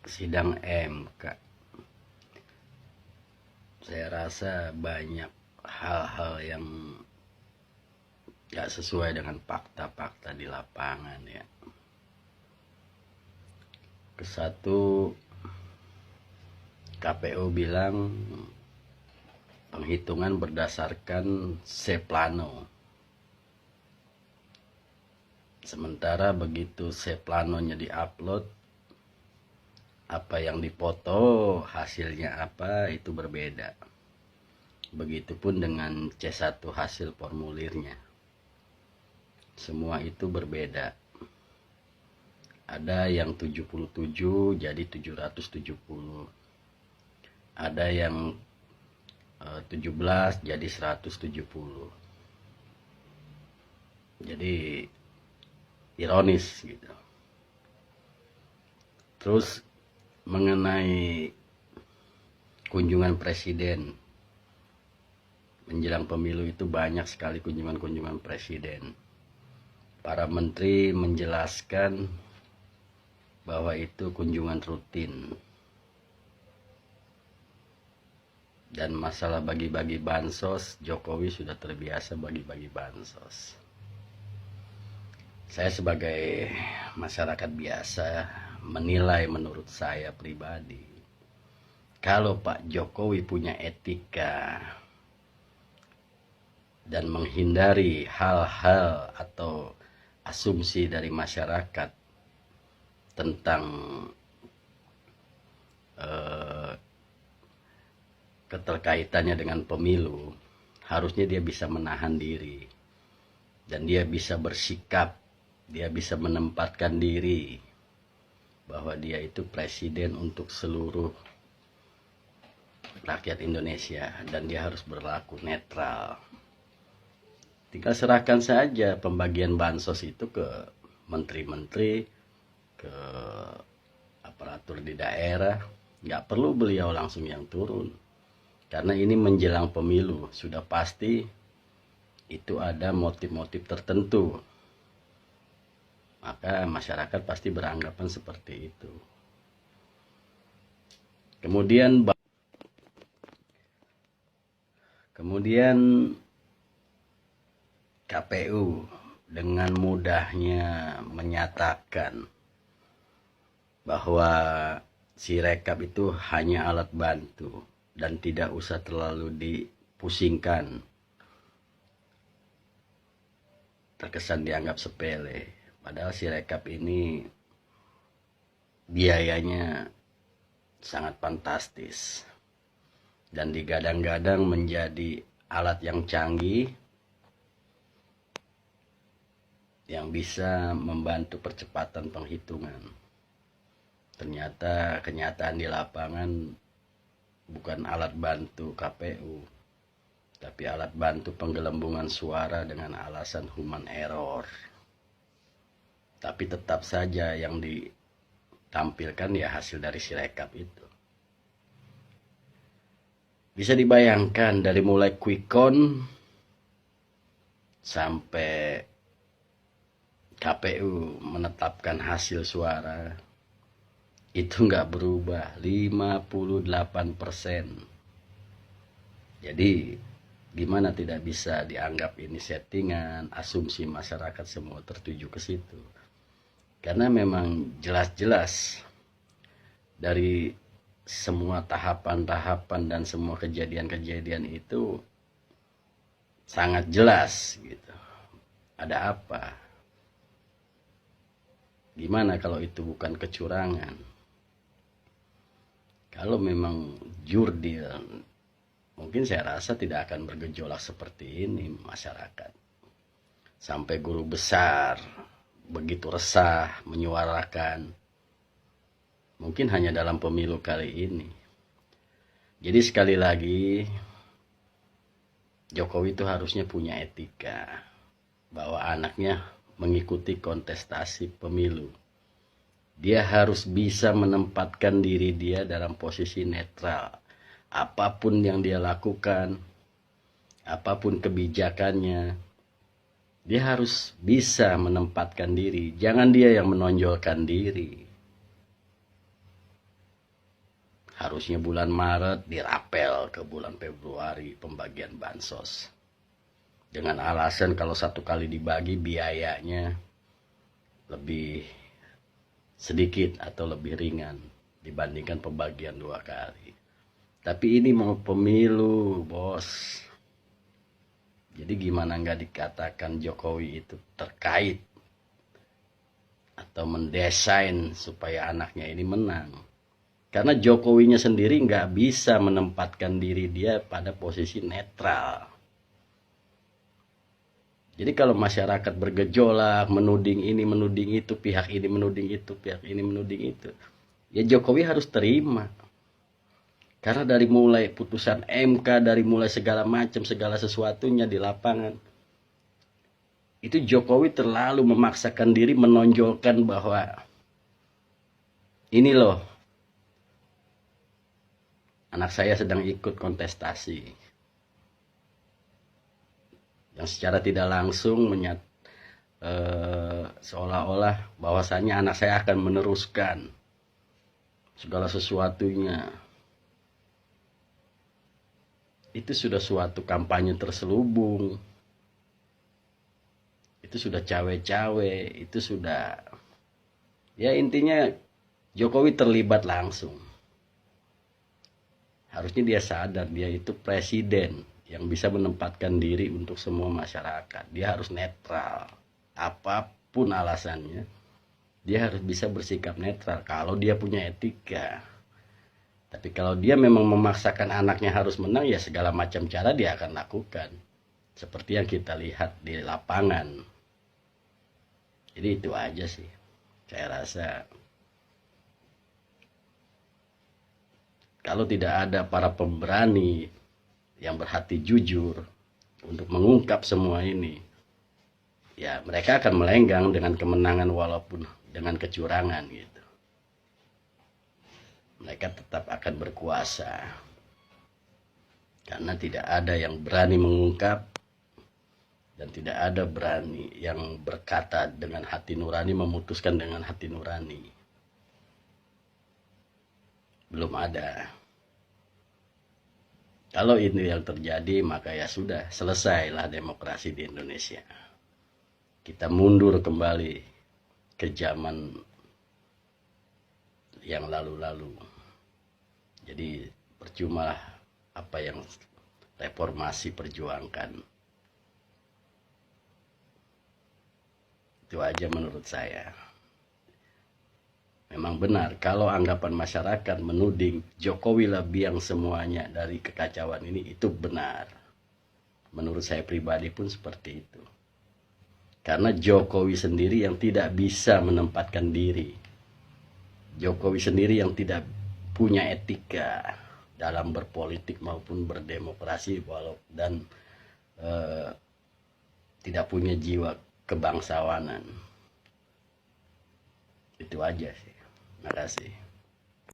sidang MK. Saya rasa banyak hal-hal yang gak sesuai dengan fakta-fakta di lapangan ya. Kesatu, KPU bilang penghitungan berdasarkan seplano. Sementara begitu seplanonya diupload, apa yang dipoto, hasilnya apa, itu berbeda. Begitupun dengan C1 hasil formulirnya. Semua itu berbeda. Ada yang 77 jadi 770. Ada yang 17 jadi 170. Jadi ironis gitu. Terus mengenai kunjungan presiden menjelang pemilu, itu banyak sekali kunjungan presiden. Para menteri menjelaskan bahwa itu kunjungan rutin. Dan masalah bagi-bagi bansos, Jokowi sudah terbiasa bagi-bagi bansos. Saya sebagai masyarakat biasa menilai, menurut saya pribadi, kalau Pak Jokowi punya etika dan menghindari hal-hal atau asumsi dari masyarakat tentang keterkaitannya dengan pemilu, harusnya dia bisa menahan diri dan dia bisa bersikap, dia bisa menempatkan diri bahwa dia itu presiden untuk seluruh rakyat Indonesia dan dia harus berlaku netral. Tinggal serahkan saja pembagian bansos itu ke menteri-menteri, ke aparatur di daerah. Nggak perlu beliau langsung yang turun. Karena ini menjelang pemilu, sudah pasti itu ada motif-motif tertentu. Maka masyarakat pasti beranggapan seperti itu. Kemudian KPU dengan mudahnya menyatakan bahwa Sirekap itu hanya alat bantu dan tidak usah terlalu dipusingkan. Terkesan dianggap sepele. Padahal Sirekap ini biayanya sangat fantastis. Dan digadang-gadang menjadi alat yang canggih yang bisa membantu percepatan penghitungan. Ternyata kenyataan di lapangan bukan alat bantu KPU, tapi alat bantu penggelembungan suara dengan alasan human error. Tapi tetap saja yang ditampilkan ya hasil dari Sirekap itu. Bisa dibayangkan dari mulai quick count sampai KPU menetapkan hasil suara, itu nggak berubah, 58%. Jadi gimana tidak bisa dianggap ini settingan, asumsi masyarakat semua tertuju ke situ. Karena memang jelas-jelas dari semua tahapan-tahapan dan semua kejadian-kejadian itu sangat jelas gitu. Ada apa? Gimana kalau itu bukan kecurangan? Kalau memang jurdil, mungkin saya rasa tidak akan bergejolak seperti ini masyarakat. Sampai guru besar begitu resah menyuarakan. Mungkin hanya dalam pemilu kali ini. Jadi sekali lagi, Jokowi itu harusnya punya etika bahwa anaknya mengikuti kontestasi pemilu. Dia harus bisa menempatkan diri dia dalam posisi netral. Apapun yang dia lakukan, apapun kebijakannya, dia harus bisa menempatkan diri. Jangan dia yang menonjolkan diri. Harusnya bulan Maret dirapel ke bulan Februari pembagian bansos. Dengan alasan kalau satu kali dibagi biayanya lebih sedikit atau lebih ringan dibandingkan pembagian 2 kali. Tapi ini mau pemilu, bos. Jadi gimana nggak dikatakan Jokowi itu terkait atau mendesain supaya anaknya ini menang. Karena Jokowinya sendiri nggak bisa menempatkan diri dia pada posisi netral. Jadi kalau masyarakat bergejolak, menuding ini, menuding itu, pihak ini menuding itu, pihak ini menuding itu, ya Jokowi harus terima. Karena dari mulai putusan MK, dari mulai segala macam, segala sesuatunya di lapangan, itu Jokowi terlalu memaksakan diri menonjolkan bahwa ini loh, anak saya sedang ikut kontestasi. Yang secara tidak langsung seolah-olah bahwasannya anak saya akan meneruskan segala sesuatunya. Itu sudah suatu kampanye terselubung. Itu sudah cawe-cawe, itu sudah, ya intinya Jokowi terlibat langsung. Harusnya dia sadar dia itu presiden yang bisa menempatkan diri untuk semua masyarakat. Dia harus netral. Apapun alasannya, dia harus bisa bersikap netral kalau dia punya etika. Tapi kalau dia memang memaksakan anaknya harus menang, ya segala macam cara dia akan lakukan. Seperti yang kita lihat di lapangan. Jadi itu aja sih. Saya rasa kalau tidak ada para pemberani yang berhati jujur untuk mengungkap semua ini, ya mereka akan melenggang dengan kemenangan walaupun dengan kecurangan gitu. Mereka tetap akan berkuasa karena tidak ada yang berani mengungkap dan tidak ada berani yang berkata dengan hati nurani, memutuskan dengan hati nurani. Belum ada. Kalau ini yang terjadi, maka ya sudah, selesailah demokrasi di Indonesia. Kita mundur kembali ke zaman yang lalu-lalu. Jadi percuma apa yang reformasi perjuangkan. Itu aja menurut saya. Memang benar kalau anggapan masyarakat menuding Jokowi lah biang semuanya dari kekacauan ini, itu benar. Menurut saya pribadi pun seperti itu. Karena Jokowi sendiri yang tidak bisa menempatkan diri. Jokowi sendiri yang tidak punya etika dalam berpolitik maupun berdemokrasi, dan tidak punya jiwa kebangsawanan. Itu aja sih. Terima kasih.